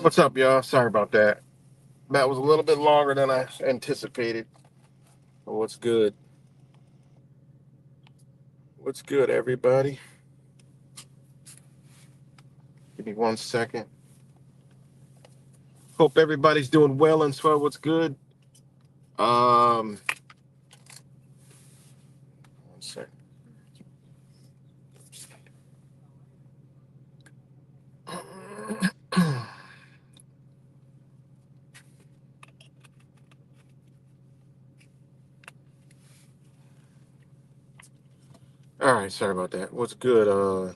What's up, y'all? Sorry about that. That was a little bit longer than I anticipated. But what's good? What's good, everybody? Give me 1 second. Hope everybody's doing well and swell. What's good? 1 second. All right, sorry about that. What's good?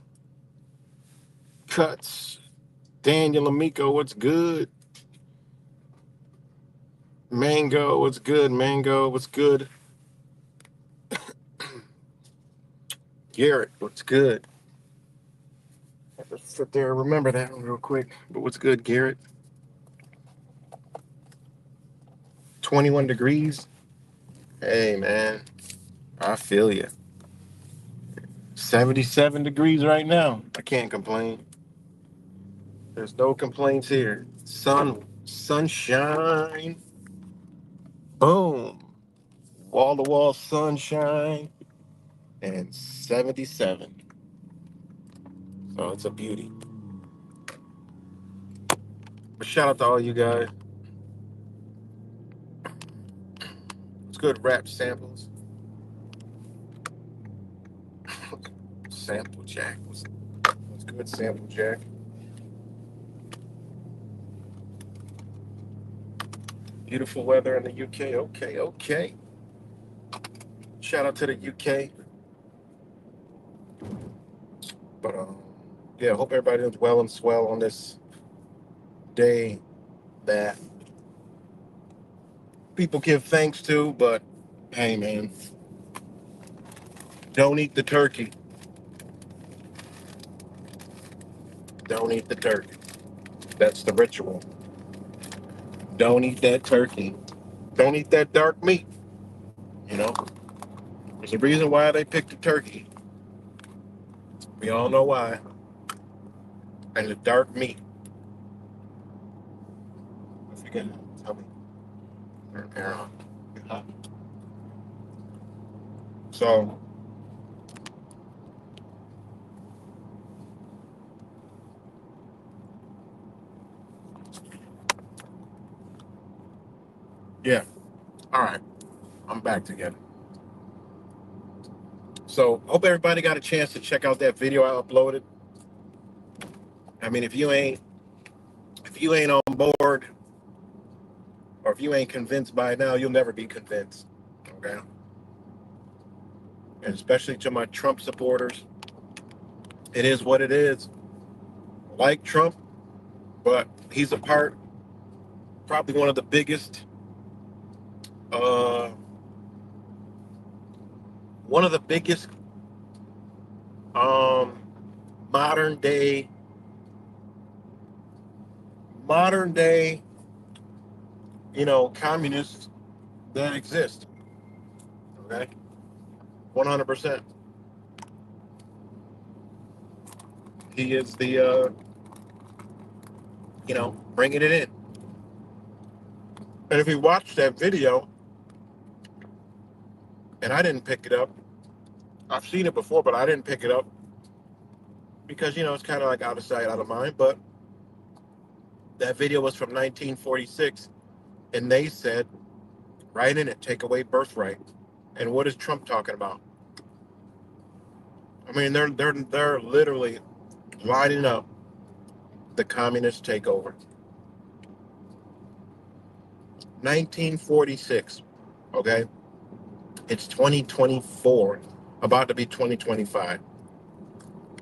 Cuts. Daniel Amico, what's good? Mango, what's good? Mango, what's good? Garrett, what's good? I have to sit there and remember that one real quick. But what's good, Garrett? 21 degrees. Hey, man, I feel you. 77 degrees right now. I can't complain. There's no complaints here. Sunshine. Boom. Wall to wall sunshine. And 77. So it's a beauty. But shout out to all you guys. It's good rap samples. Sample Jack. What's good, Sample Jack? Beautiful weather in the UK. Okay, okay. Shout out to the UK. But yeah, hope everybody does well and swell on this day that people give thanks to. But hey, man, don't eat the turkey. Don't eat the turkey. That's the ritual. Don't eat that turkey. Don't eat that dark meat. You know, there's a reason why they picked the turkey. We all know why. And the dark meat. I forget. Tell me. Turn air on. So, yeah. All right. I'm back together. So, hope everybody got a chance to check out that video I uploaded. I mean, if you ain't on board, or if you ain't convinced by now, you'll never be convinced. Okay? And especially to my Trump supporters, it is what it is. Like Trump, but he's a part, probably one of the biggest, uh, one of the biggest um, modern day, modern day, communists that exist. Okay, 100%. He is the bringing it in. And if you watch that video, and I didn't pick it up, I've seen it before, but I didn't pick it up because it's kind of like out of sight, out of mind. But that video was from 1946, and they said right in it, take away birthright. And what is Trump talking about? I mean, they're literally lining up the communist takeover. 1946. Okay, it's 2024, about to be 2025.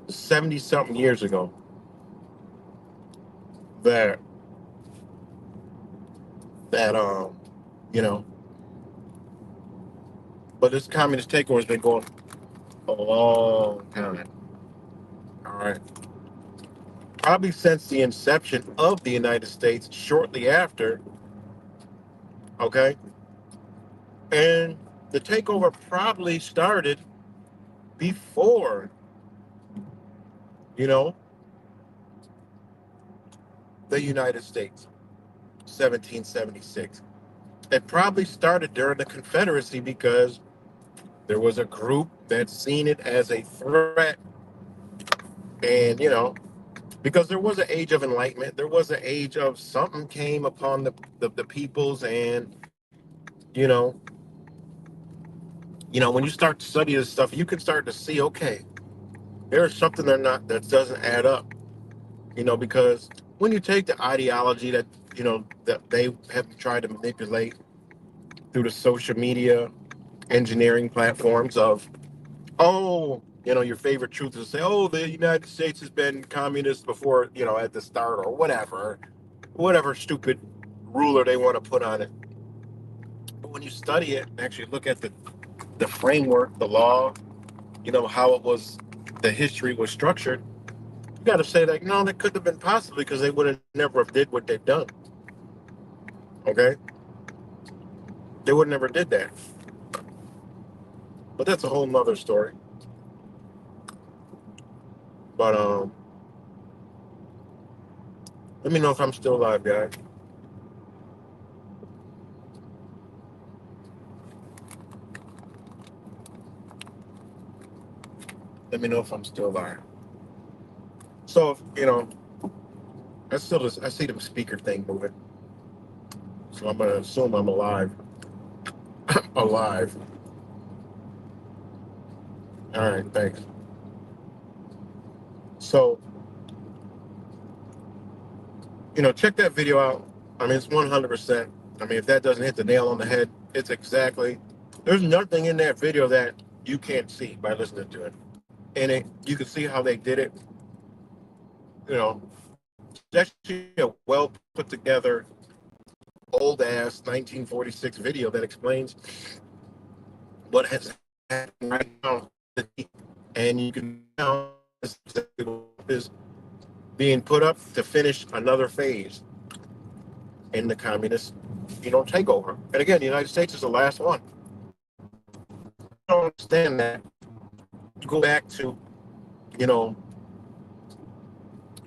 70 something years ago. That that you know, but this communist takeover has been going a long time. All right, probably since the inception of the United States, shortly after. Okay, and the takeover probably started before, you know, the United States, 1776. It probably started during the Confederacy because there was a group that seen it as a threat, and because there was an age of enlightenment, there was an age of something came upon the peoples, and you know, when you start to study this stuff, you can start to see, okay, there's something that doesn't add up, because when you take the ideology that that they have tried to manipulate through the social media engineering platforms of, oh, your favorite truth is to say, oh, the United States has been communist before, at the start, or whatever stupid ruler they want to put on it. But when you study it and actually look at the framework, the law, how it was, the history was structured, you got to say that, no, that couldn't have been possible because they would have never have did what they've done. Okay? They would never did that. But that's a whole nother story. But let me know if I'm still alive, guys. Let me know if I'm still alive. So, I see the speaker thing moving. So I'm gonna assume I'm alive. Alive. All right, thanks. So, check that video out. I mean, it's 100%. I mean, if that doesn't hit the nail on the head, it's exactly. There's nothing in that video that you can't see by listening to it. And you can see how they did it. It's actually a well put together, old ass 1946 video that explains what has happened right now. And you can now is being put up to finish another phase in the communist, takeover. And again, the United States is the last one. I don't understand that. You go back to, you know,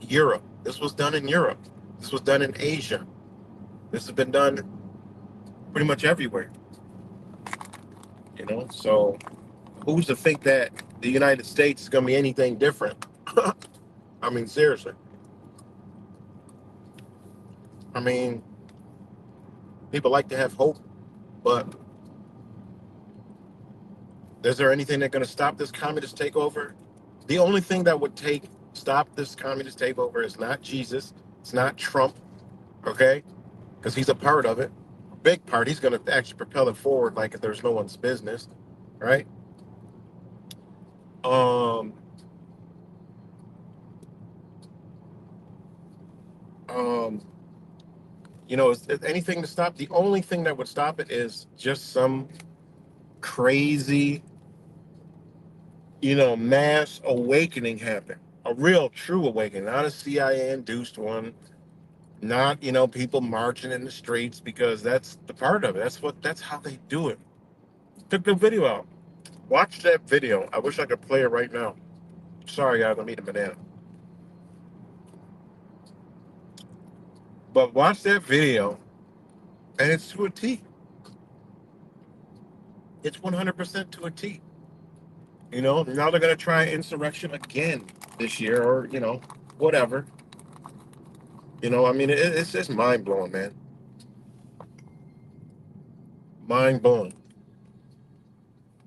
Europe. This was done in Europe. This was done in Asia. This has been done pretty much everywhere. So who's to think that the United States is going to be anything different? I mean, seriously. I mean, people like to have hope, but is there anything that's going to stop this communist takeover? The only thing that would stop this communist takeover is not Jesus. It's not Trump, okay? Because he's a part of it. A big part. He's going to actually propel it forward like if there's no one's business, right? Um, um, is anything to stop? The only thing that would stop it is just some crazy, mass awakening happen. A real, true awakening, not a CIA-induced one. Not, people marching in the streets, because that's the part of it. That's how they do it. Took the video out. Watch that video. I wish I could play it right now. Sorry, guys, I'm eating a banana. But watch that video, and it's to a T. It's 100% to a T. You know, now they're going to try insurrection again this year, or, whatever. I mean, it's just mind blowing, man. Mind blowing.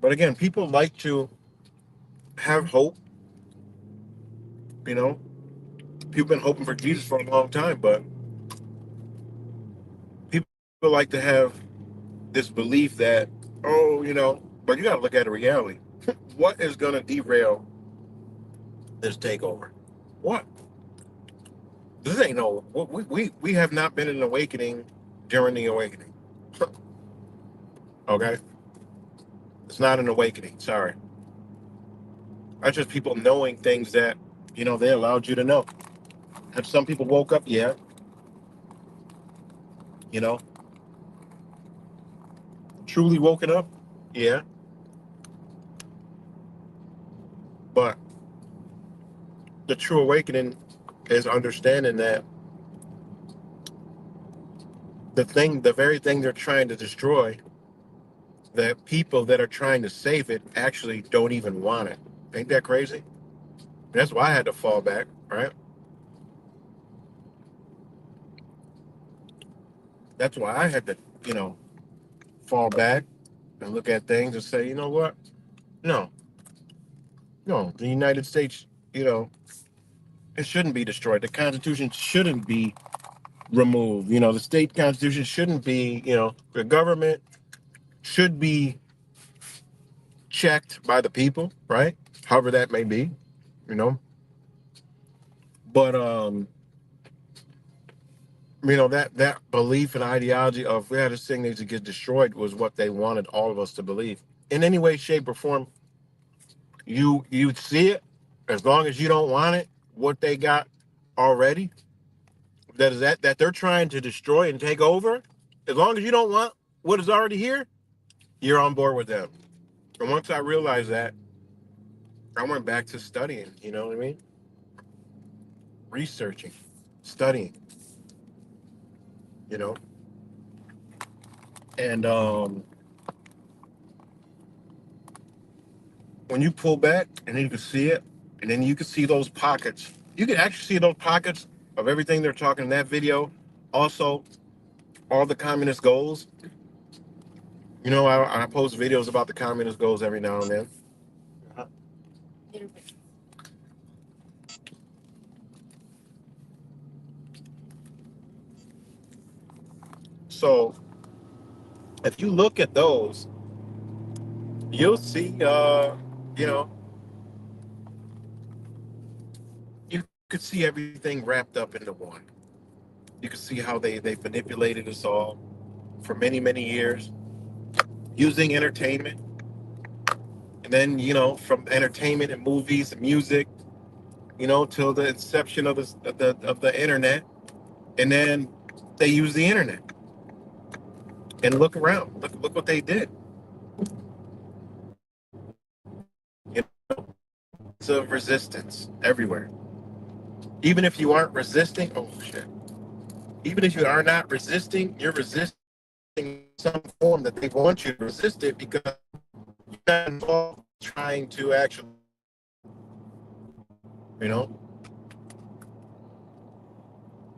But again, people like to have hope. You know, people been hoping for Jesus for a long time, but people like to have this belief that, oh, but you got to look at the reality. What is going to derail this takeover? What? This ain't no. We have not been in an awakening during the awakening. Okay, it's not an awakening. Sorry, that's just people knowing things that they allowed you to know. Have some people woke up? Yeah, you know, truly woken up. Yeah, but the true awakening is understanding that the very thing they're trying to destroy, the people that are trying to save it actually don't even want it. Ain't that crazy? That's why I had to fall back, right? That's why I had to, fall back and look at things and say, you know what? No, no, the United States, it shouldn't be destroyed. The Constitution shouldn't be removed. The state constitution shouldn't be, the government should be checked by the people, right? However that may be, you know. But that belief and ideology of this thing needs to get destroyed was what they wanted all of us to believe. In any way, shape, or form, you see it, as long as you don't want it, what they got already, that they're trying to destroy and take over, as long as you don't want what is already here, you're on board with them. And once I realized that, I went back to studying, you know what I mean? Researching, studying, you know. And when you pull back and then you can see it, and then you can see those pockets. You can actually see those pockets of everything they're talking in that video. Also, all the communist goals. I post videos about the communist goals every now and then. So if you look at those, you'll see, you know, you could see everything wrapped up into one. You can see how they manipulated us all for many, many years using entertainment. And then, from entertainment and movies and music, till the inception of the internet. And then they use the internet. And look around. Look what they did. You It's of resistance everywhere. Even if you aren't resisting, oh shit. Even if you are not resisting, you're resisting some form that they want you to resist it because you're not involved trying to actually, you know.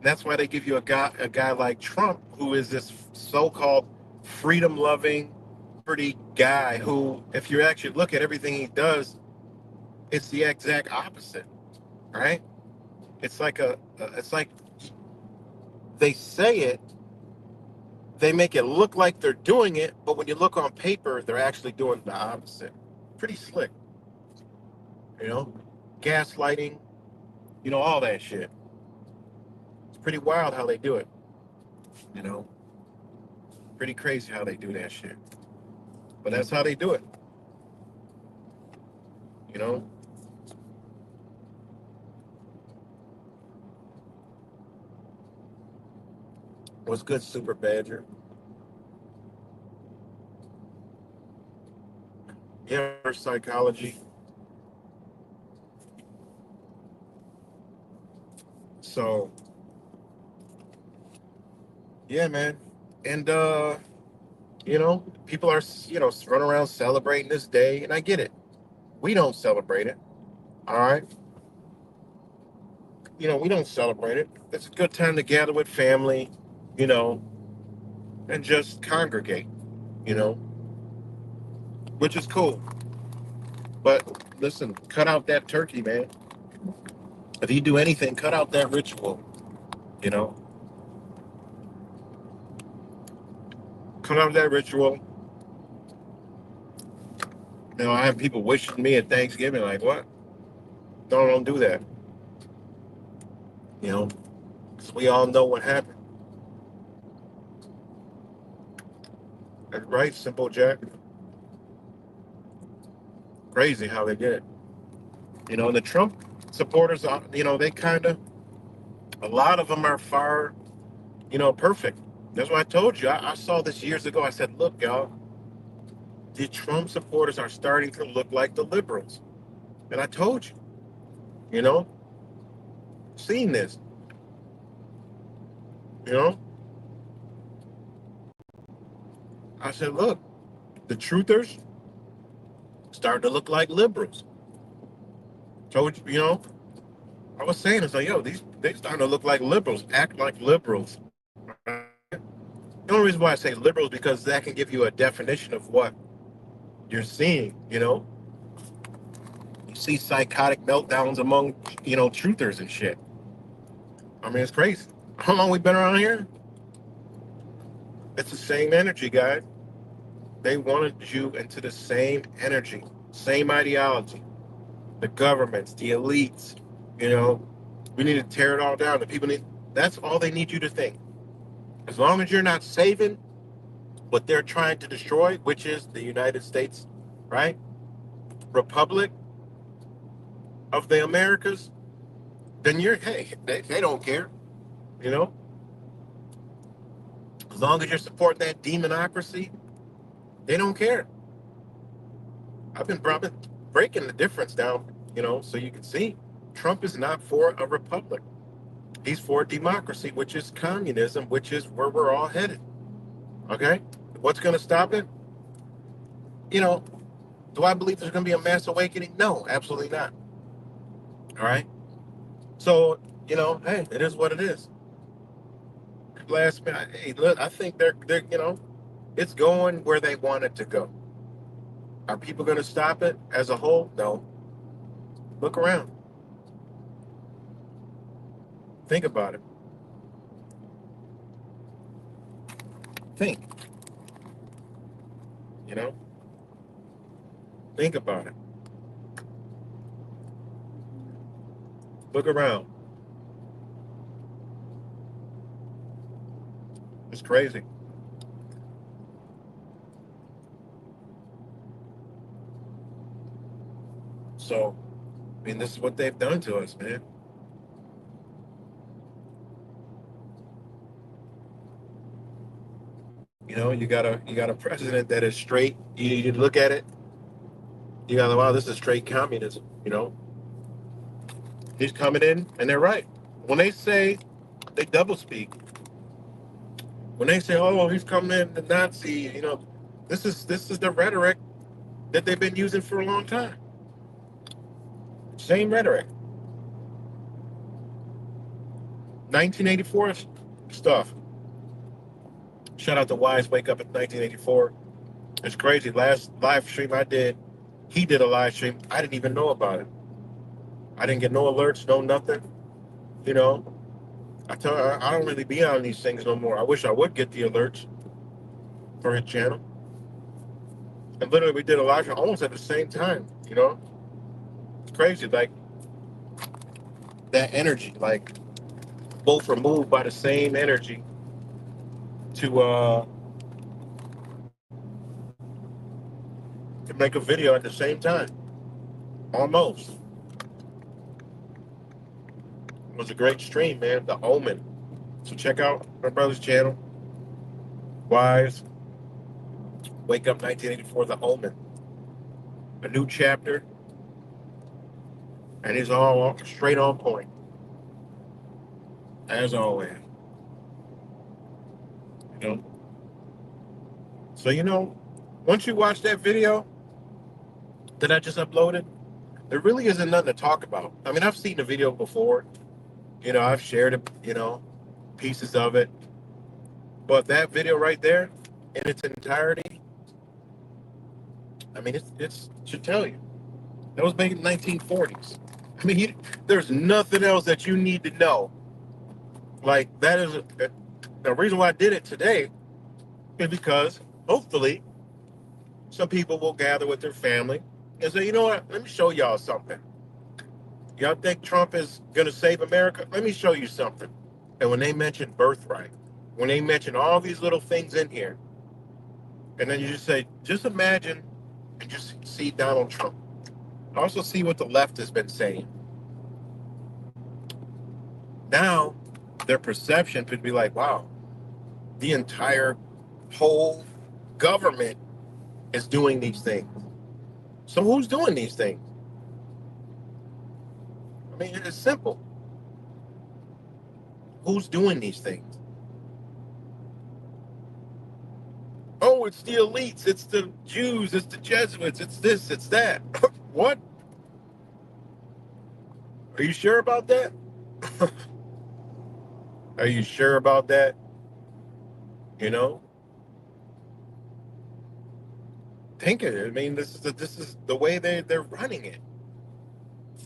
That's why they give you a guy like Trump, who is this so-called freedom-loving, pretty guy who, if you actually look at everything he does, it's the exact opposite, right? It's like they say it, they make it look like they're doing it, but when you look on paper, they're actually doing the opposite. Pretty slick, you know? Gaslighting, all that shit. It's pretty wild how they do it, you know? Pretty crazy how they do that shit. But that's how they do it, you know? What's good, Super Badger? Yeah, psychology. So yeah, man. And people are running around celebrating this day, and I get it. We don't celebrate it. All right. We don't celebrate it. It's a good time to gather with family, you know, and just congregate, you know, which is cool. But listen, cut out that turkey, man. If you do anything, cut out that ritual, you know, cut out that ritual. I have people wishing me at Thanksgiving, like, what? Don't do that, you know, because we all know what happened. Right? Simple Jack. Crazy how they did it. And the Trump supporters, they kind of, a lot of them are far, perfect. That's why I told you. I saw this years ago. I said, look, y'all, the Trump supporters are starting to look like the liberals. And I told you, you know, seen this, you know. I said, look, the truthers starting to look like liberals. Told you, I was saying, it's like, yo, they starting to look like liberals, act like liberals. The only reason why I say liberals because that can give you a definition of what you're seeing. You see psychotic meltdowns among truthers and shit. I mean, it's crazy. How long we been around here? It's the same energy, guys. They wanted you into the same energy, same ideology. The governments, the elites. You know, we need to tear it all down. The people need. That's all they need you to think. As long as you're not saving what they're trying to destroy, which is the United States, right? Republic of the Americas, then hey, they don't care. You know, as long as you're supporting that demonocracy, they don't care. I've been breaking the difference down, so you can see Trump is not for a republic. He's for democracy, which is communism, which is where we're all headed. Okay? What's going to stop it? You know, do I believe there's going to be a mass awakening? No, absolutely not. All right? So, hey, it is what it is. Last minute, hey, look, I think they're, it's going where they want it to go. Are people going to stop it as a whole? No. Look around. Think about it. Think, you know, think about it. Look around. It's crazy. So, I mean, this is what they've done to us, man. You got a president that is straight. You look at it, you got, wow, this is straight communism. He's coming in, and they're right. When they say they double speak, when they say, "Oh, he's coming in, the Nazi," this is the rhetoric that they've been using for a long time. Same rhetoric. 1984 stuff. Shout out to Wise Wake Up in 1984. It's crazy. Last live stream I did, he did a live stream. I didn't even know about it. I didn't get no alerts, no nothing. You know, I don't really be on these things no more. I wish I would get the alerts for his channel. And literally, we did a live stream almost at the same time. It's crazy. Like that energy, like both were moved by the same energy to make a video at the same time. Almost. It was a great stream, man. The Omen. So check out my brother's channel. Wise Wake Up 1984, The Omen. a new chapter, and it's all straight on point, as always. You know. So once you watch that video that I just uploaded, there really isn't nothing to talk about. I mean, I've seen the video before. I've shared it. Pieces of it. But that video right there, in its entirety, I mean, it should tell you that was made in the 1940s. I mean, there's nothing else that you need to know. Like that is the reason why I did it today is because hopefully some people will gather with their family and say, you know what? Let me show y'all something. Y'all think Trump is going to save America? Let me show you something. And when they mention birthright, when they mention all these little things in here, and then you just say, just imagine and just see Donald Trump. Also see what the left has been saying. Now, their perception could be like, wow, the entire whole government is doing these things. So who's doing these things? I mean, it's simple. Who's doing these things? Oh, it's the elites, it's the Jews, it's the Jesuits, it's this, it's that. What? Are you sure about that? Are you sure about that? Think it. I mean, this is the way they're running it.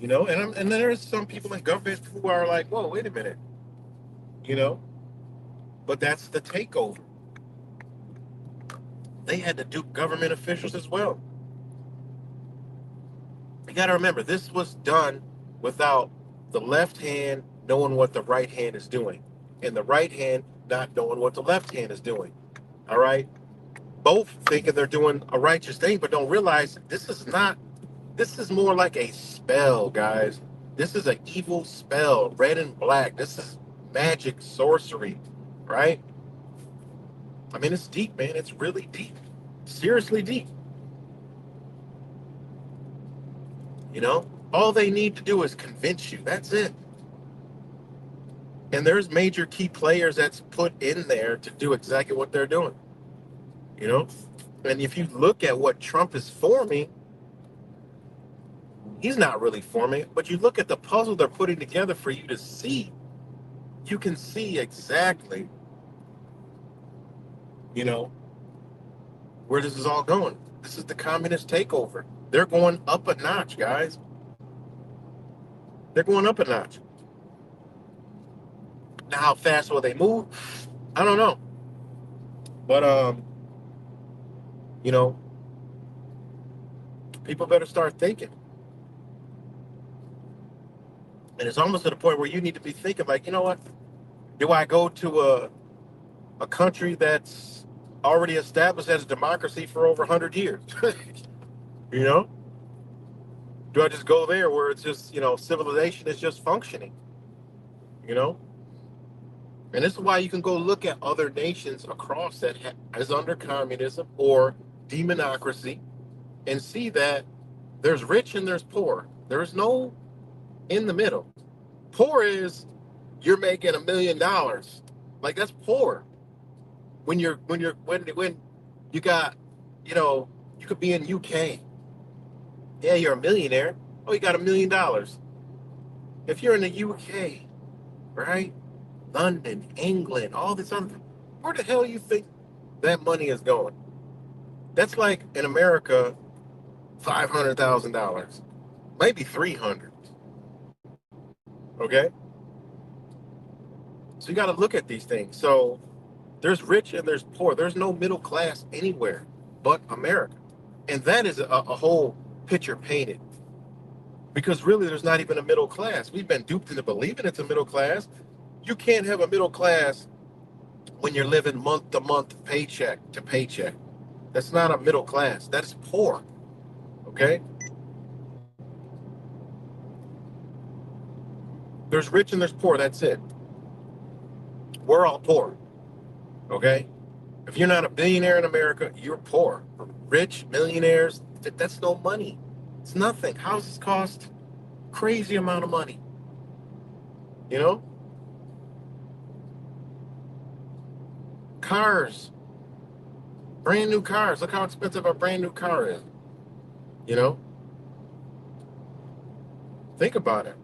And then there's some people in government who are like, whoa, wait a minute. But that's the takeover. They had to dupe government officials as well. You got to remember, this was done without the left hand knowing what the right hand is doing, and the right hand not knowing what the left hand is doing. All right? Both thinking they're doing a righteous thing, but don't realize this is more like a spell, guys. This is an evil spell, red and black. This is magic sorcery, right? I mean, it's deep, man. It's really deep. Seriously deep. All they need to do is convince you. That's it. And there's major key players that's put in there to do exactly what they're doing. And if you look at what Trump is forming, he's not really forming it, but you look at the puzzle they're putting together for you to see. You can see exactly, where this is all going. This is the communist takeover. They're going up a notch, guys. They're going up a notch. Now, how fast will they move? I don't know. But, people better start thinking. And it's almost to the point where you need to be thinking, like, you know what? Do I go to a country that's already established as a democracy for over 100 years? Do I just go there where it's just, civilization is just functioning? And this is why you can go look at other nations across that is under communism or demonocracy and see that there's rich and there's poor. There's no in the middle. Poor is you're making $1 million. Like, that's poor. When you got, you could be in UK. Yeah, you're a millionaire. Oh, you got $1 million. If you're in the UK, right? London, England, all this other, where the hell you think that money is going? That's like in America, $500,000, maybe 300. Okay, so you got to look at these things. So there's rich and there's poor. There's no middle class anywhere but America, and that is a whole picture painted. Because really, there's not even a middle class. We've been duped into believing it's a middle class. You can't have a middle class when you're living month to month, paycheck to paycheck. That's not a middle class. That is poor. Okay? There's rich and there's poor. That's it. We're all poor. Okay? If you're not a billionaire in America, you're poor. Rich, millionaires, that's no money. It's nothing. Houses cost crazy amount of money. You know, cars, brand new cars. Look how expensive a brand new car is. You know, think about it.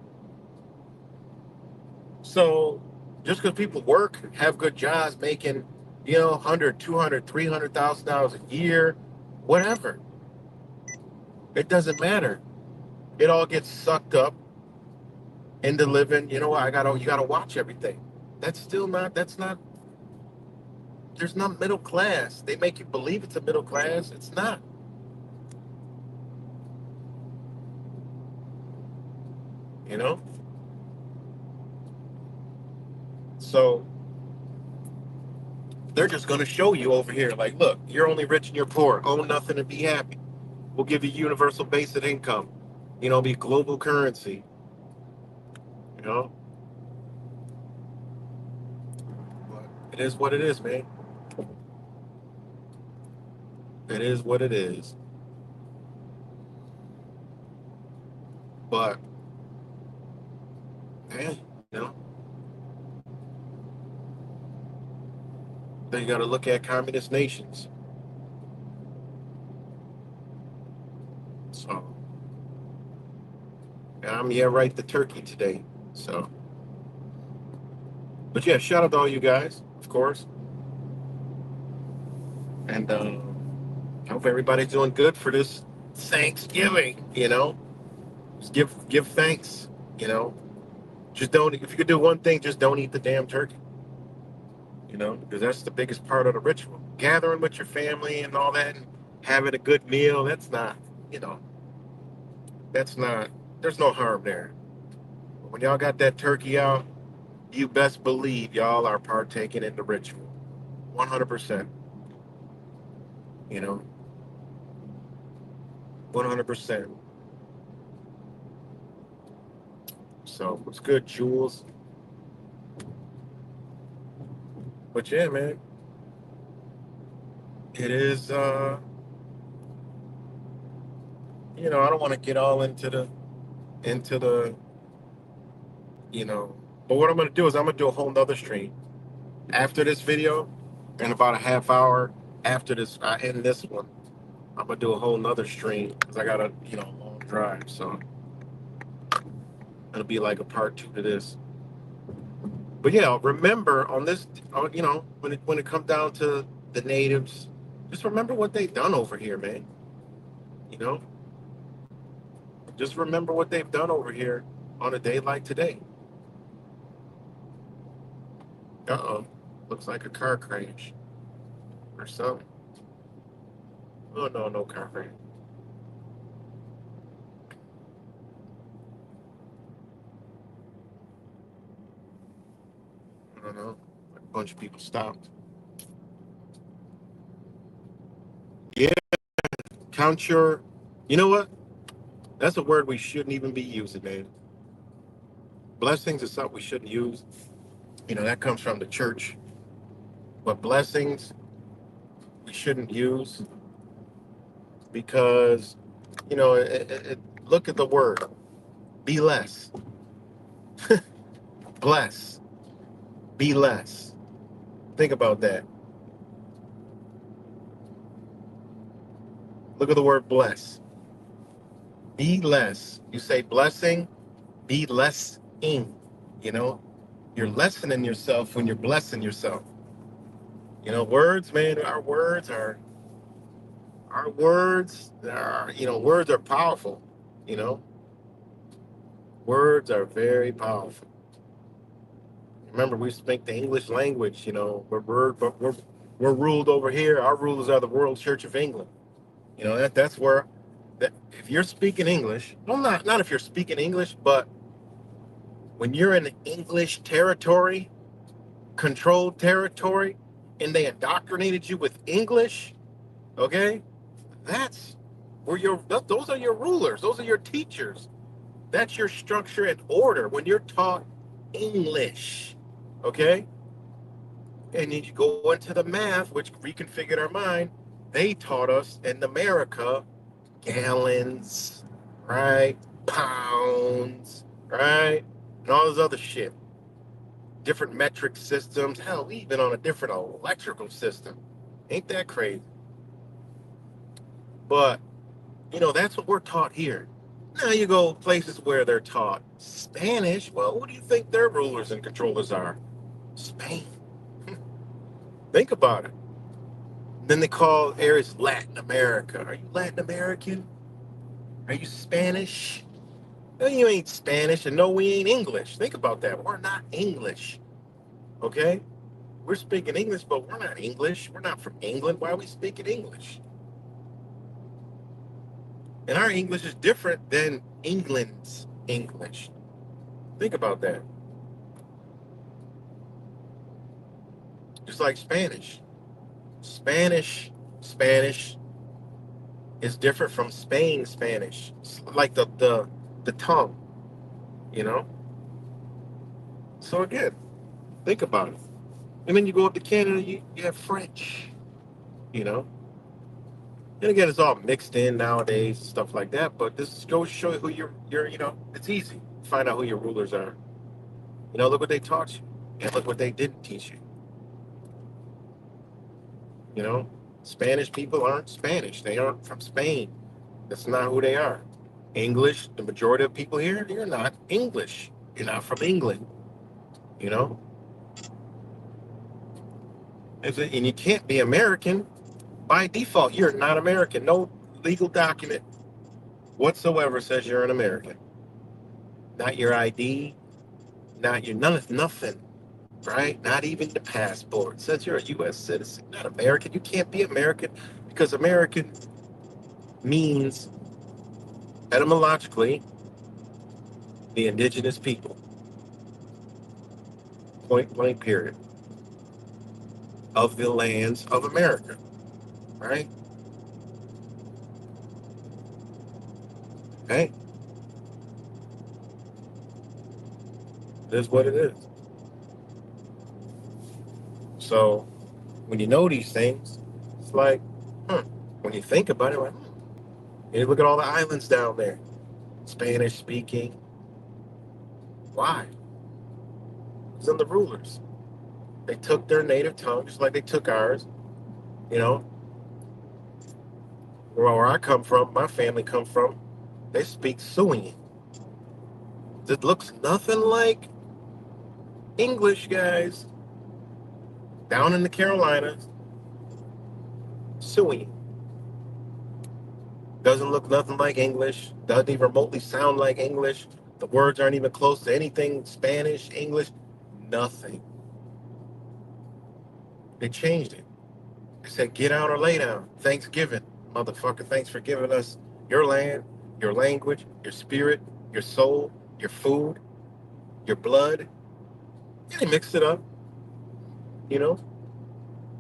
So just because people work, have good jobs, making, 100, 200, $300,000 a year, whatever, it doesn't matter. It all gets sucked up into living. You know what? You gotta watch everything. That's still not. That's not. There's not middle class. They make you believe it's a middle class. It's not. You know. So they're just gonna show you over here, like, look, you're only rich and you're poor. Own nothing and be happy. We'll give you universal basic income. Be global currency. You know. But it is what it is, man. It is what it is. But man, you know, then you got to look at communist nations. So, right, the turkey today. So, but yeah, shout out to all you guys, of course, and hope everybody's doing good for this Thanksgiving. Just give thanks. You know, just don't. If you could do one thing, just don't eat the damn turkey. Because that's the biggest part of the ritual. Gathering with your family and all that, and having a good meal. That's not. You know, that's not. There's no harm there. But when y'all got that turkey out, you best believe y'all are partaking in the ritual. 100%. You know, 100%. So it's good, Jules. But yeah, man, it is. I don't want to get all into the. You know, but what I'm gonna do is I'm gonna do a whole nother stream after this video, in about a half hour after this. I end this one. I'm gonna do a whole nother stream because I got a long drive, so it'll be like a part two to this. But yeah, remember on this, when it comes down to the natives, just remember what they've done over here, man. You know, just remember what they've done over here on a day like today. Uh-oh, looks like a car crash or something. Oh no, no car crash. I don't know. A bunch of people stopped. Yeah, count your. You know what? That's a word we shouldn't even be using, man. Blessings is something we shouldn't use. That comes from the church. But blessings we shouldn't use because, look at the word. Be less. Bless. Be less. Think about that. Look at the word bless. Be less. You say blessing, be less in. You know, you're lessening yourself when you're blessing yourself. Words, man, words are powerful. You know, words are very powerful. Remember, we speak the English language. We're ruled over here. Our rulers are the World Church of England. That's where that if you're speaking English, well, not if you're speaking English, but when you're in English territory, controlled territory, and they indoctrinated you with English, okay, that's those are your rulers, those are your teachers. That's your structure and order when you're taught English, okay? And then you go into the math, which reconfigured our mind. They taught us in America gallons, right? Pounds, right? And all this other shit. Different metric systems. Hell, we even on a different electrical system. Ain't that crazy? But, that's what we're taught here. Now you go places where they're taught Spanish. Well, what do you think their rulers and controllers are? Spain. Think about it. Then they call areas Latin America. Are you Latin American? Are you Spanish? No, you ain't Spanish, and no, we ain't English. Think about that. We're not English, okay? We're speaking English, but we're not English. We're not from England. Why are we speaking English? And our English is different than England's English. Think about that. Just like Spanish. Spanish is different from Spain Spanish. It's like the tongue, you know? So again, think about it. And then you go up to Canada, you have French, you know? And again, it's all mixed in nowadays, stuff like that. But this goes to show you who it's easy to find out who your rulers are. Look what they taught you, and look what they didn't teach you. You know, Spanish people aren't Spanish. They aren't from Spain. That's not who they are. English, the majority of people here, you're not English. You're not from England, you know? And you can't be American by default. You're not American. No legal document whatsoever says you're an American. Not your ID, not your nothing, right? Not even the passport says you're a U.S. citizen, not American. You can't be American because American means etymologically the indigenous people. Point blank period. Of the lands of America, right? Okay? That's what it is. So when you know these things, it's like, when you think about it, like, you look at all the islands down there, Spanish speaking. Why? Because of the rulers. They took their native tongue, just like they took ours. You know, where I come from, my family come from, they speak Siouan. It looks nothing like English, guys. Down in the Carolinas, Siouan. Doesn't look nothing like English. Doesn't even remotely sound like English. The words aren't even close to anything Spanish, English, nothing. They changed it. They said, get out or lay down. Thanksgiving. Motherfucker, thanks for giving us your land, your language, your spirit, your soul, your food, your blood. Yeah, they mixed it up, you know?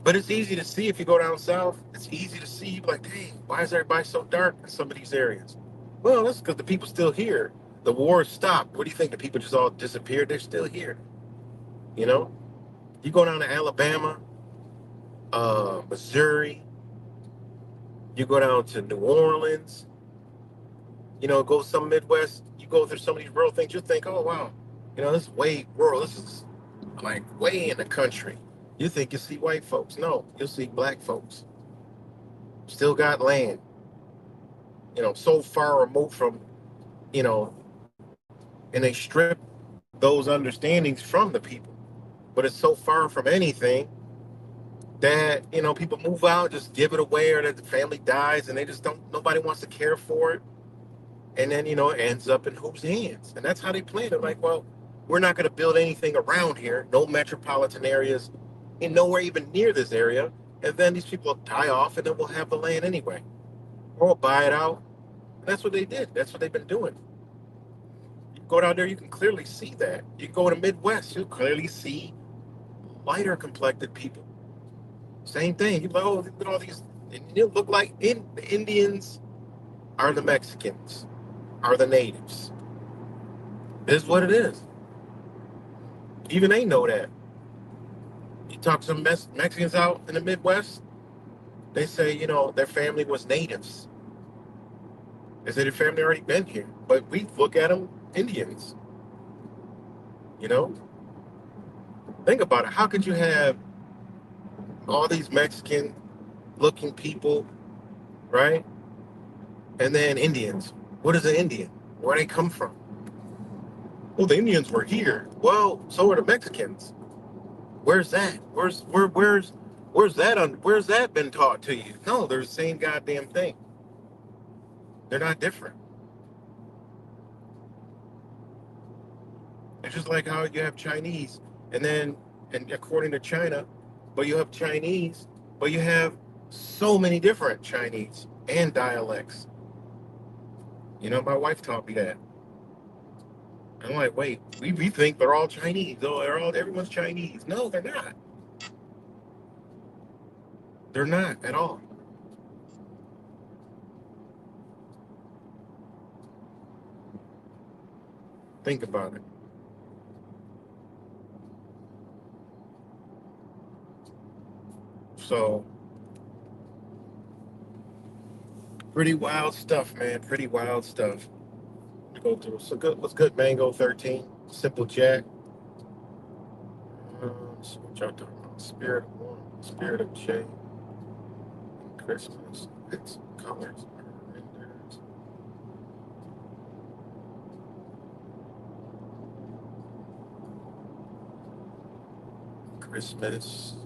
But it's easy to see if you go down south. It's easy to see, like, hey, why is everybody so dark in some of these areas? Well, that's because the people still here. The war stopped. What do you think? The people just all disappeared? They're still here, you know? You go down to Alabama, Missouri, you go down to New Orleans, go some Midwest, you go through some of these rural things, you think, oh, wow, this is way rural. This is like way in the country. You think you see white folks. No, you'll see black folks. Still got land, so far removed from, and they strip those understandings from the people. But it's so far from anything that, people move out, just give it away, or that the family dies and they just nobody wants to care for it. And then, it ends up in whose hands? And that's how they plan it. Like, well, we're not going to build anything around here, no metropolitan areas, and nowhere even near this area. And then these people die off, and then we'll have the land anyway. Or we'll buy it out. And that's what they did. That's what they've been doing. You go down there, you can clearly see that. You go to the Midwest, you clearly see lighter complected people. Same thing. You're like, oh, look at all these. And you look like the Indians are the Mexicans, are the natives. It is what it is. Even they know that. You talk to some Mexicans out in the Midwest, they say, their family was natives. They say their family already been here, but we look at them Indians. You know, think about it. How could you have all these Mexican-looking people, right, and then Indians? What is an Indian? Where they come from? Well, the Indians were here. Well, so are the Mexicans. Where's that? Where's that been taught to you? No, they're the same goddamn thing. They're not different. It's just like how you have Chinese, and then, and according to China, but you have Chinese, but you have so many different Chinese and dialects. You know, my wife taught me that. I'm like, wait, we think they're all Chinese. Oh, everyone's Chinese. No, they're not. They're not at all. Think about it. So, pretty wild stuff, man. Pretty wild stuff to go through. So good. What's good? Mango 13, Simple Jack. What y'all talking about? Spirit of One, Spirit of Change, Christmas, its colors, renders, Christmas.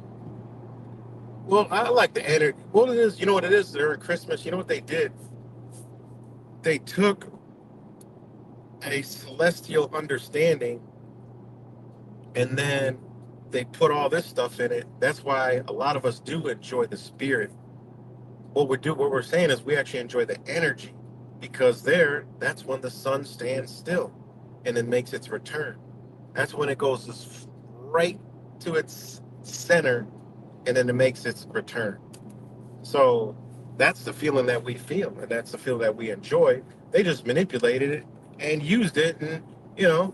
Well, I like the energy. Well, it is. You know what it is? During Christmas, you know what they did? They took a celestial understanding and then they put all this stuff in it. That's why a lot of us do enjoy the spirit. What we're saying is we actually enjoy the energy because that's when the sun stands still and then makes its return. That's when it goes right to its center and then it makes its return. So that's the feeling that we feel, and that's the feeling that we enjoy. They just manipulated it and used it, and you know,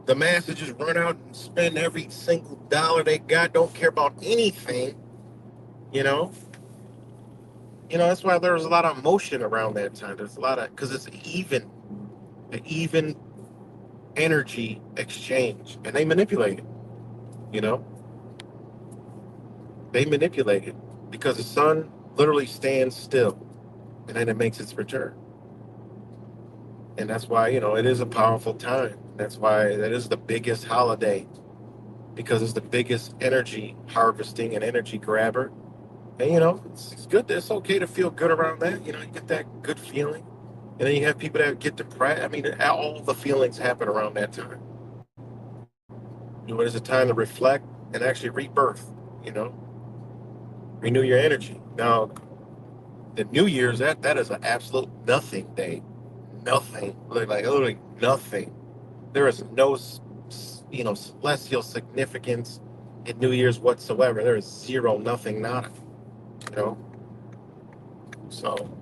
the masses just run out and spend every single dollar they got, don't care about anything. You know, that's why there was a lot of emotion around that time. There's a lot of because it's an even energy exchange, and they manipulate it. You know, they manipulate it because the sun literally stands still, and then it makes its return. And that's why it is a powerful time. That's why that is the biggest holiday because it's the biggest energy harvesting and energy grabber. And it's good. It's okay to feel good around that. You get that good feeling, and then you have people that get depressed. I mean, all the feelings happen around that time. It's a time to reflect and actually rebirth. You know, renew your energy. Now, the New Year's that is an absolute nothing day. Nothing, like literally nothing. There is no celestial significance in New Year's whatsoever. There is zero, nothing, nada. You know, so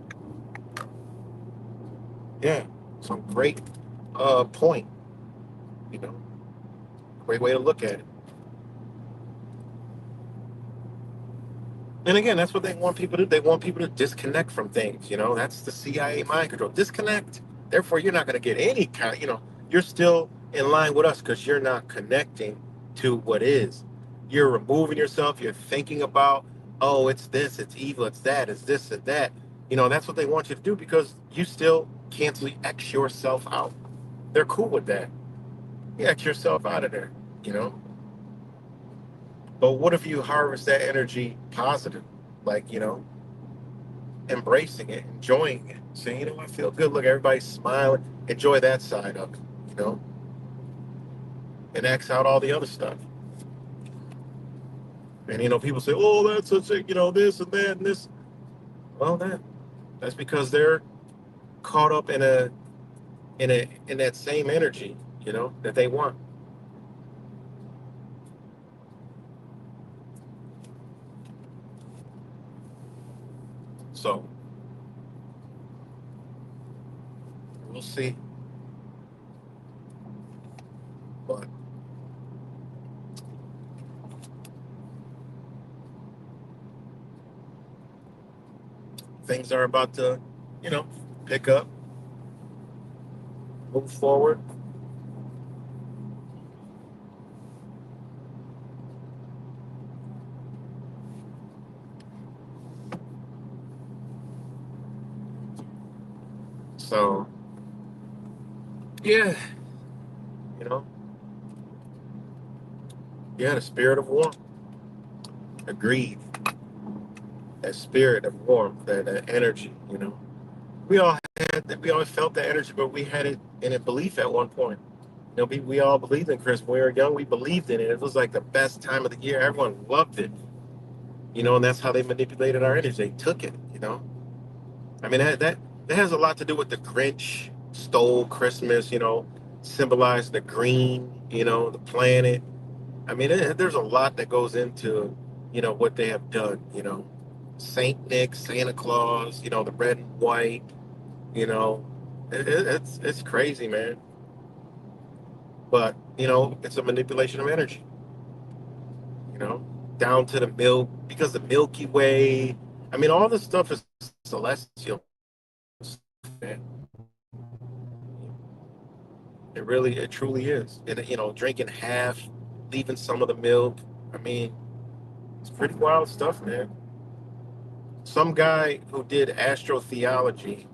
yeah, some great point. You know, great way to look at it. And again, that's what they want people to do. They want people to disconnect from things. That's the CIA mind control. Disconnect. Therefore, you're not going to get any kind. You're still in line with us because you're not connecting to what is. You're removing yourself. You're thinking about, oh, it's this, it's evil, it's that, it's this, and that. That's what they want you to do because you still cancel X yourself out. They're cool with that. You X yourself out of there. You know. But what if you harvest that energy positive? Like, embracing it, enjoying it. Saying, I feel good. Look, everybody's smiling. Enjoy that side of it, and X out all the other stuff. And, people say, oh, that's such a, this and that and this. Well, that's because they're caught up in that same energy, that they want. So we'll see. But things are about to, you know, pick up. move forward. So yeah, you know, yeah, the spirit of warmth. Agreed. That spirit of warmth, that energy, We all had that. We always felt that energy, but we had it in a belief at one point. We all believed in Christmas. When we were young, we believed in it. It was like the best time of the year. Everyone loved it, and that's how they manipulated our energy. They took it, I mean, that has a lot to do with the Grinch stole Christmas, symbolized the green, the planet. I mean, there's a lot that goes into, what they have done, Saint Nick, Santa Claus, the red and white, you know, it's crazy, man. But, it's a manipulation of energy, you know, down to the milk, because the Milky Way, I mean, all this stuff is celestial, man. It truly is. And, drinking half, leaving some of the milk. I mean, it's pretty wild stuff, man. Some guy who did astrotheology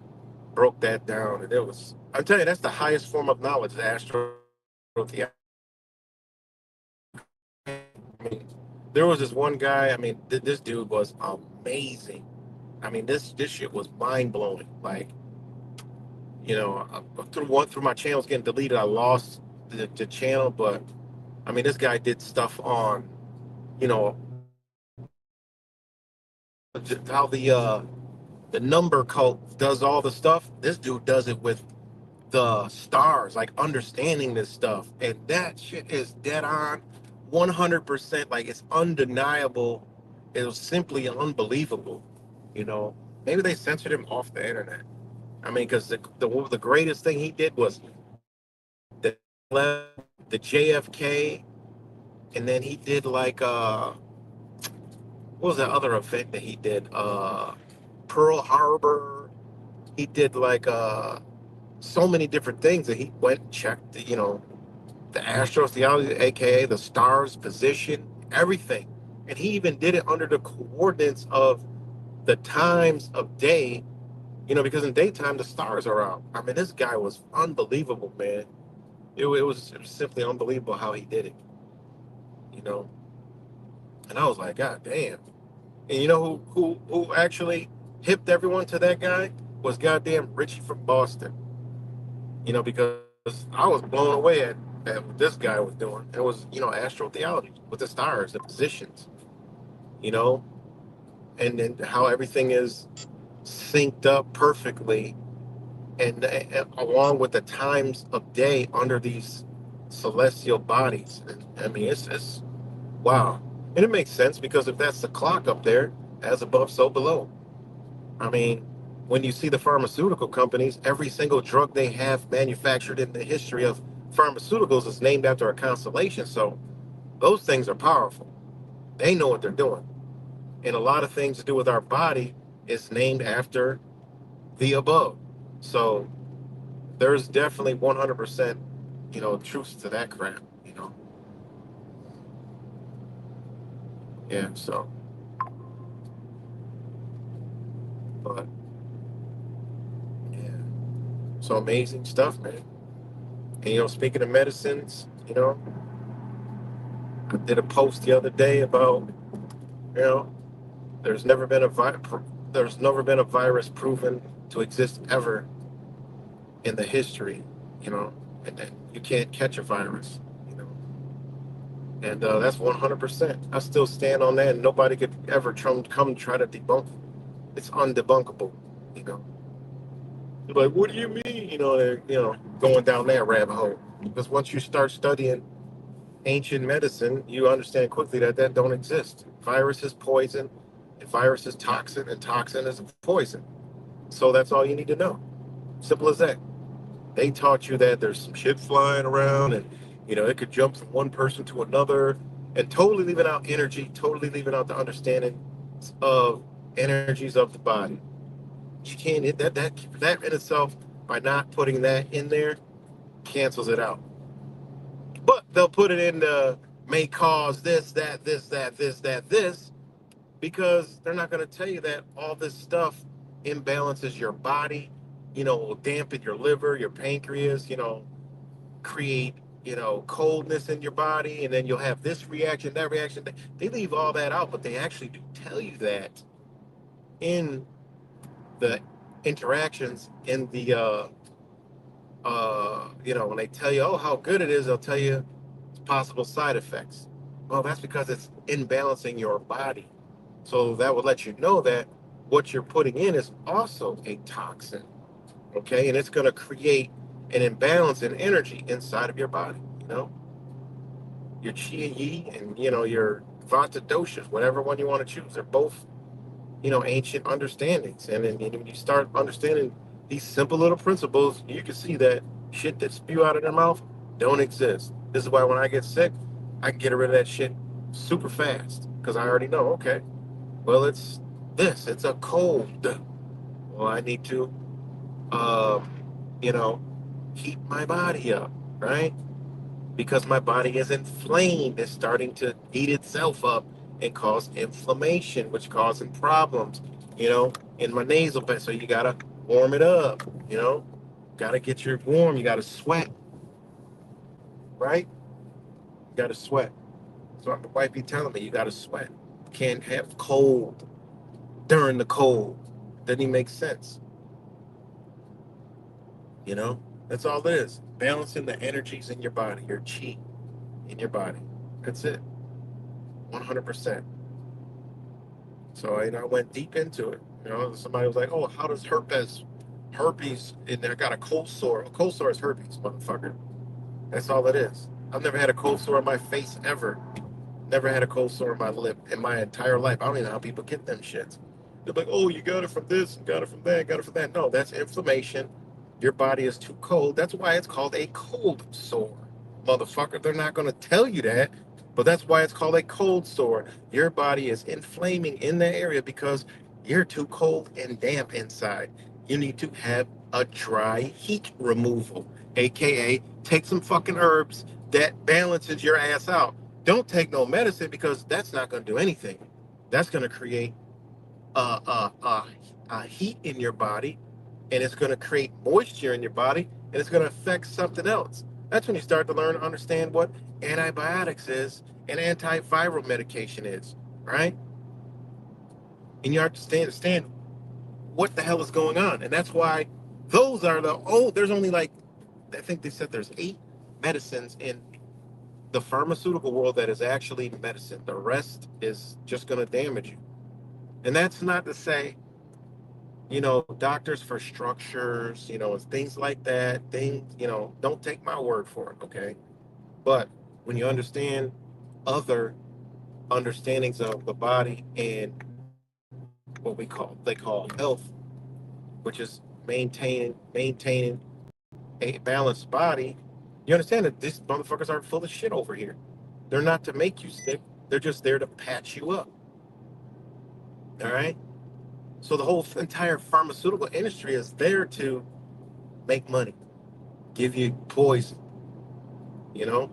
broke that down, and I'm telling you, that's the highest form of knowledge, astrotheology. I mean, there was this one guy, I mean, this dude was amazing. I mean, this shit was mind blowing. Like, through my channels getting deleted, I lost the channel, but I mean, this guy did stuff on, you know, how the number cult does all the stuff. This dude does it with the stars, like understanding this stuff, and that shit is dead on, 100%. Like it's undeniable. It was simply unbelievable. You know, Maybe they censored him off the internet. I mean, because the greatest thing he did was the the JFK, and then he did like what was that other event that he did? Pearl Harbor. He did like so many different things that he went and checked. The astrotheology, aka the stars' position, everything, and he even did it under the coordinates of the times of day. Because in daytime the stars are out. I mean, this guy was unbelievable, man. It was simply unbelievable how he did it. You know, and I was like, God damn. And you know who actually hipped everyone to that guy was goddamn Richie from Boston. Because I was blown away at what this guy was doing. It was, astrotheology with the stars, the positions, you know, and then how everything is synced up perfectly, and along with the times of day under these celestial bodies. And, I mean, it's wow. And it makes sense because if that's the clock up there, as above, so below. I mean, when you see the pharmaceutical companies, every single drug they have manufactured in the history of pharmaceuticals is named after a constellation. So those things are powerful. They know what they're doing. And a lot of things to do with our body is named after the above. So there's definitely 100%, truth to that crap, Yeah, so, but, yeah. So amazing stuff, man. And, speaking of medicines, I did a post the other day about, you know, There's never been a there's never been a virus proven to exist ever in the history, you know, and you can't catch a virus, you know, and that's 100%. I still stand on that, and nobody could ever come try to debunk it. It's undebunkable, you know. You're like, what do you mean? Going down that rabbit hole. Because once you start studying ancient medicine, you understand quickly that don't exist. Virus is poison, and virus is toxin, and toxin is poison. So that's all you need to know. Simple as that. They taught you that there's some shit flying around, and it could jump from one person to another, and totally leaving out energy, totally leaving out the understanding of energies of the body. You can't hit that in itself, by not putting that in there. cancels it out. But they'll put it in the may cause this, that, this, that, this, that, this, because they're not going to tell you that all this stuff imbalances your body, will dampen your liver, your pancreas, create, coldness in your body, and then you'll have this reaction, that reaction. They leave all that out, but they actually do tell you that in the interactions in the when they tell you, oh, how good it is, they'll tell you possible side effects. Well, that's because it's imbalancing your body. So that would let you know that what you're putting in is also a toxin. Okay. And it's going to create an imbalance in energy inside of your body. Your chi and yi and, your vata doshas, whatever one you want to choose. They're both, ancient understandings. And then when you start understanding these simple little principles, you can see that shit that spew out of their mouth don't exist. This is why when I get sick, I can get rid of that shit super fast because I already know, okay, well, it's a cold. Well, I need to, um, you know, heat my body up, right? Because my body is inflamed. It's starting to heat itself up and cause inflammation, which causing problems, in my nasal bed. So you gotta warm it up, gotta get your warm. You gotta sweat, right? You gotta sweat. So my wife be telling me you gotta sweat. Can't have cold during the cold. Doesn't even make sense, you know? That's all it is. Balancing the energies in your body, your chi in your body. That's it. 100%. So I went deep into it. Somebody was like, "Oh, how does herpes?" And I got a cold sore. A cold sore is herpes, motherfucker. That's all it is. I've never had a cold sore on my face ever. Never had a cold sore on my lip in my entire life. I don't even know how people get them shits. They're like, "Oh, you got it from this, got it from that, got it from that." No, that's inflammation. Your body is too cold. That's why it's called a cold sore, motherfucker. They're not going to tell you that, but that's why it's called a cold sore. Your body is inflaming in that area because you're too cold and damp inside. You need to have a dry heat removal, aka take some fucking herbs that balances your ass out. Don't take no medicine because that's not going to do anything. That's going to create heat in your body, and it's going to create moisture in your body, and it's going to affect something else. That's when you start to learn and understand what antibiotics is and antiviral medication is, right? And you understand what the hell is going on. And that's why there's only like, I think they said there's 8 medicines in the pharmaceutical world that is actually medicine. The rest is just going to damage you. And that's not to say, doctors for structures, things like that. Things, don't take my word for it, okay? But when you understand other understandings of the body and what they call health, which is maintaining a balanced body, you understand that these motherfuckers aren't full of shit over here. They're not to make you sick. They're just there to patch you up. All right. So the whole entire pharmaceutical industry is there to make money, give you poison. You know,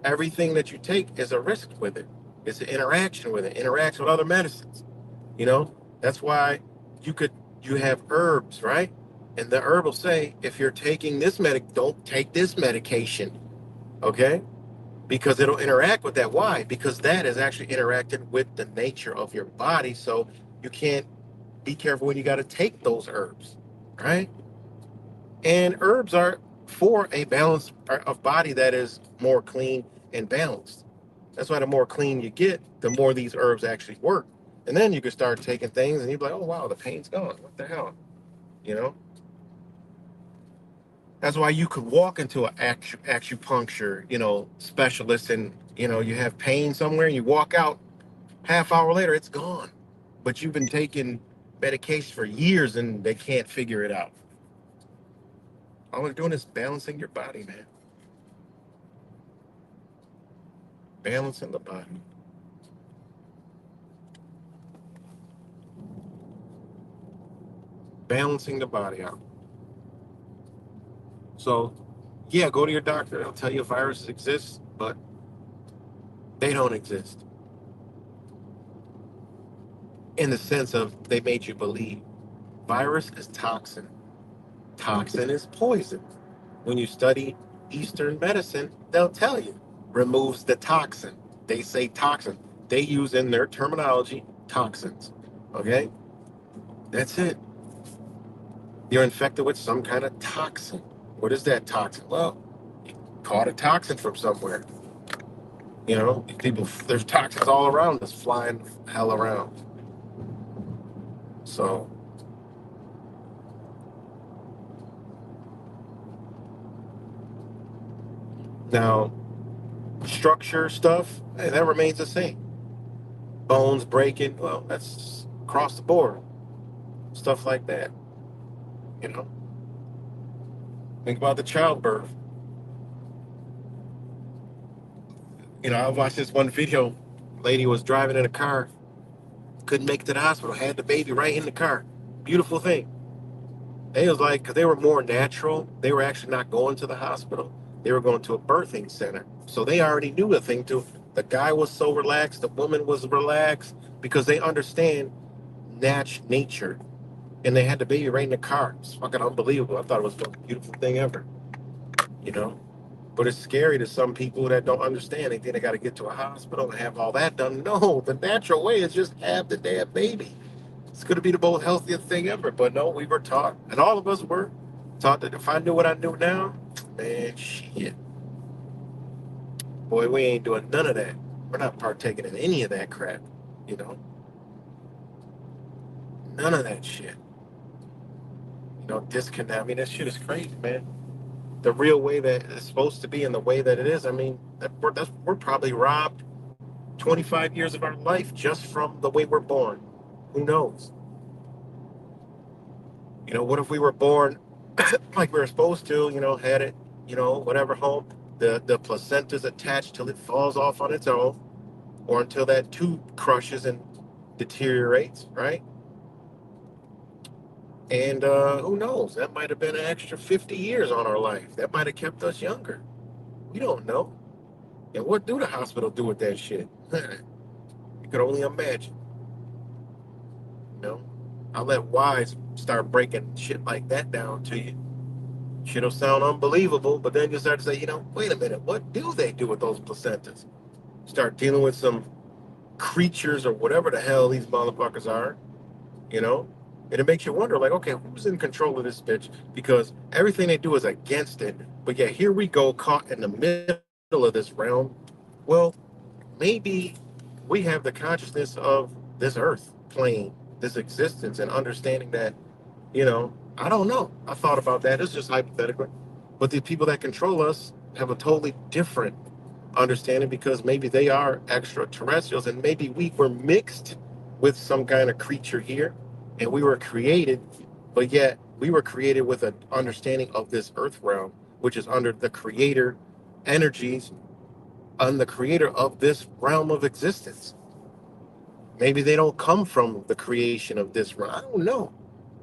everything that you take is a risk with it. It's an interaction with it, interaction with other medicines. That's why you could you have herbs, right? And the herb will say, if you're taking this don't take this medication, okay? Because it'll interact with that. Why? Because that is actually interacting with the nature of your body. So you can't be careful when you got to take those herbs, right? And herbs are for a balance of body that is more clean and balanced. That's why the more clean you get, the more these herbs actually work. And then you can start taking things and you're like, oh, wow, the pain's gone. What the hell? You know? That's why you could walk into an acupuncture, specialist, and, you have pain somewhere and you walk out half hour later, it's gone. But you've been taking medication for years and they can't figure it out. All they're doing is balancing your body, man. Balancing the body. Balancing the body out. So, yeah, go to your doctor. They'll tell you viruses exist, but they don't exist in the sense of they made you believe. Virus is toxin. Toxin is poison. When you study Eastern medicine, they'll tell you removes the toxin. They say toxin. They use in their terminology toxins. Okay? That's it. You're infected with some kind of toxin. What is that toxin? Well, you caught a toxin from somewhere. You know, people, there's toxins all around us flying hell around. So now, structure stuff, that remains the same. Bones breaking, well, that's across the board. Stuff like that. You know, think about the childbirth. You know, I watched this one video. Lady was driving in a car, couldn't make it to the hospital, had the baby right in the car. Beautiful thing. They was like, because they were more natural, they were actually not going to the hospital. They were going to a birthing center. So they already knew a thing too. The guy was so relaxed, the woman was relaxed because they understand nature. And they had the baby right in the car. It's fucking unbelievable. I thought it was the most beautiful thing ever, you know? But it's scary to some people that don't understand. They think they got to get to a hospital and have all that done. No, the natural way is just have the damn baby. It's going to be the most healthiest thing ever. But no, we were taught, and all of us were taught that if I knew what I knew now, man, shit. Boy, we ain't doing none of that. We're not partaking in any of that crap, you know? None of that shit. You know, disconnect. I mean, that shit is crazy, man. The real way that it's supposed to be and the way that it is, I mean, we're probably robbed 25 years of our life just from the way we're born. Who knows? You know, what if we were born like we were supposed to, you know, had it, you know, whatever home, the placenta's attached till it falls off on its own, or until that tube crushes and deteriorates, right? And who knows? That might have been an extra 50 years on our life. That might have kept us younger. We don't know. And what do the hospital do with that shit? You could only imagine, you know? I'll let Wise start breaking shit like that down to you. Shit'll sound unbelievable, but then you start to say, you know, wait a minute, what do they do with those placentas? Start dealing with some creatures or whatever the hell these motherfuckers are, you know? And it makes you wonder, like, okay, who's in control of this bitch? Because everything they do is against it. But yet here we go, caught in the middle of this realm. Well, maybe we have the consciousness of this earth plane, this existence, and understanding that, you know, I don't know. I thought about that. It's just hypothetical. But the people that control us have a totally different understanding because maybe they are extraterrestrials and maybe we were mixed with some kind of creature here and we were created, but yet we were created with an understanding of this earth realm, which is under the creator energies and the creator of this realm of existence. Maybe they don't come from the creation of this realm. I don't know.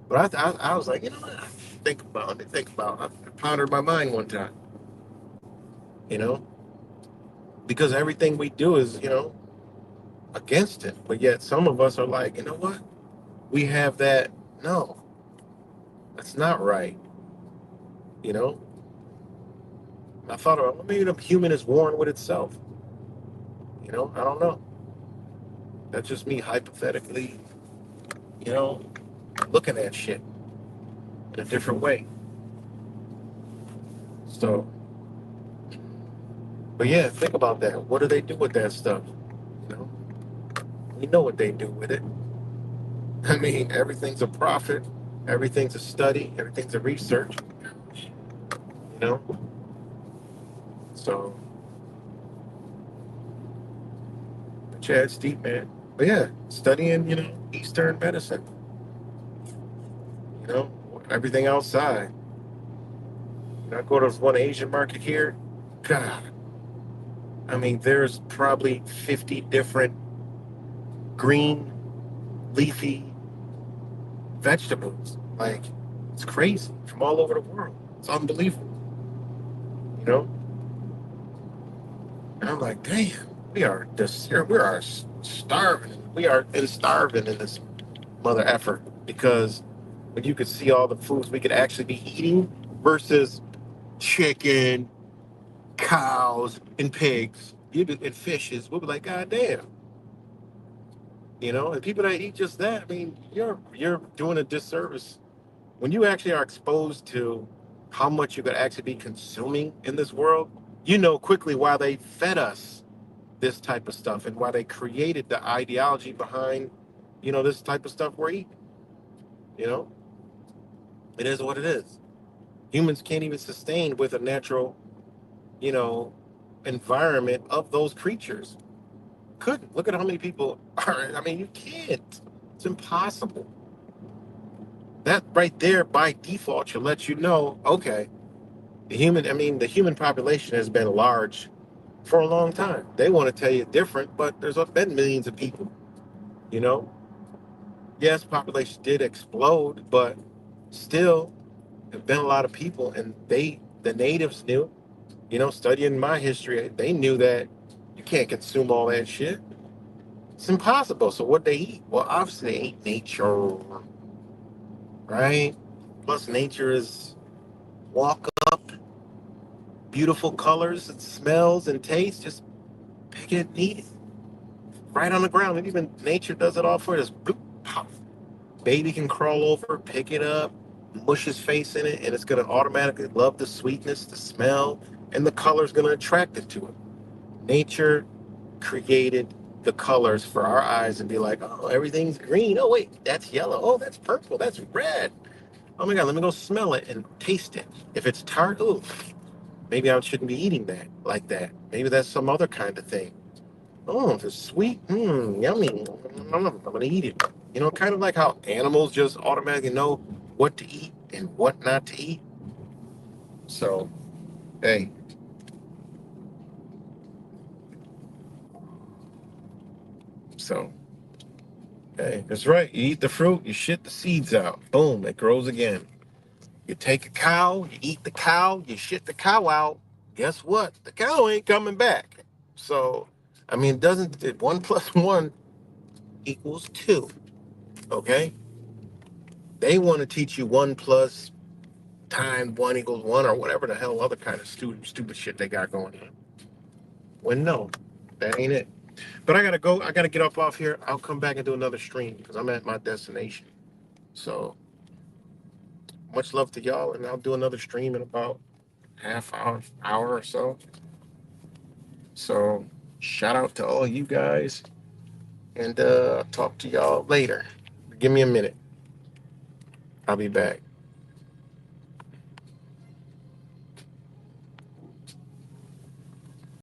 But I was like, you know what? I pondered my mind one time, you know, because everything we do is, you know, against it. But yet some of us are like, you know what? We have that. No, that's not right. You know, I thought about well, maybe the human is warring with itself. You know, I don't know. That's just me hypothetically, you know, looking at shit in a different way. So, but yeah, think about that. What do they do with that stuff? You know, we know what they do with it. I mean, everything's a profit, everything's a study, everything's a research, you know? So, Chad Steep, man. But yeah, studying, you know, Eastern medicine, you know, everything outside. You know, I go to one Asian market here, God, I mean, there's probably 50 different green, leafy vegetables. Like, it's crazy from all over the world. It's unbelievable. you know. And I'm like, damn, we are just we are starving. We are starving in this mother effort because when you could see all the foods we could actually be eating versus chicken, cows, and pigs, and fishes, we'll be like, God damn, you know. And people that eat just that, I mean, you're doing a disservice when you actually are exposed to how much you could actually be consuming in this world. You know quickly why they fed us this type of stuff and why they created the ideology behind, this type of stuff we're eating. You know, it is what it is. Humans can't even sustain with a natural, you know, environment of those creatures. Couldn't. Look at how many people are. I mean, you can't. It's impossible. That right there, by default, should let you know. Okay, the human population has been large for a long time. They want to tell you different, but there's been millions of people. You know, yes, population did explode, but still, there've been a lot of people, and the natives knew. Studying my history, they knew that you can't consume all that shit. It's impossible. So what they eat? Well, obviously they ate nature, right? Plus, nature is walk up, beautiful colors and smells and tastes. Just pick it and eat it right on the ground. And even nature does it all for us. Bloop, pop. Baby can crawl over, pick it up, mush his face in it, and it's going to automatically love the sweetness, the smell, and the color is going to attract it to it. Nature created the colors for our eyes and be like, oh, everything's green. Oh, wait, that's yellow. Oh, that's purple. That's red. Oh my God, let me go smell it and taste it. If it's tart, ooh, maybe I shouldn't be eating that like that. Maybe that's some other kind of thing. Oh, if it's sweet, yummy. I'm going to eat it. Kind of like how animals just automatically know what to eat and what not to eat. So, hey, so, hey, that's right. You eat the fruit, you shit the seeds out. Boom, it grows again. You take a cow, you eat the cow, you shit the cow out. Guess what? The cow ain't coming back. So, I mean, doesn't it, one plus one equals two? Okay? They want to teach you one plus time one equals one or whatever the hell other kind of stupid shit they got going on. When no, that ain't it. But I gotta go. I gotta get up off here. I'll come back and do another stream because I'm at my destination. So much love to y'all, and I'll do another stream in about hour or so. So shout out to all you guys, and I'll talk to y'all later. Give me a minute. I'll be back.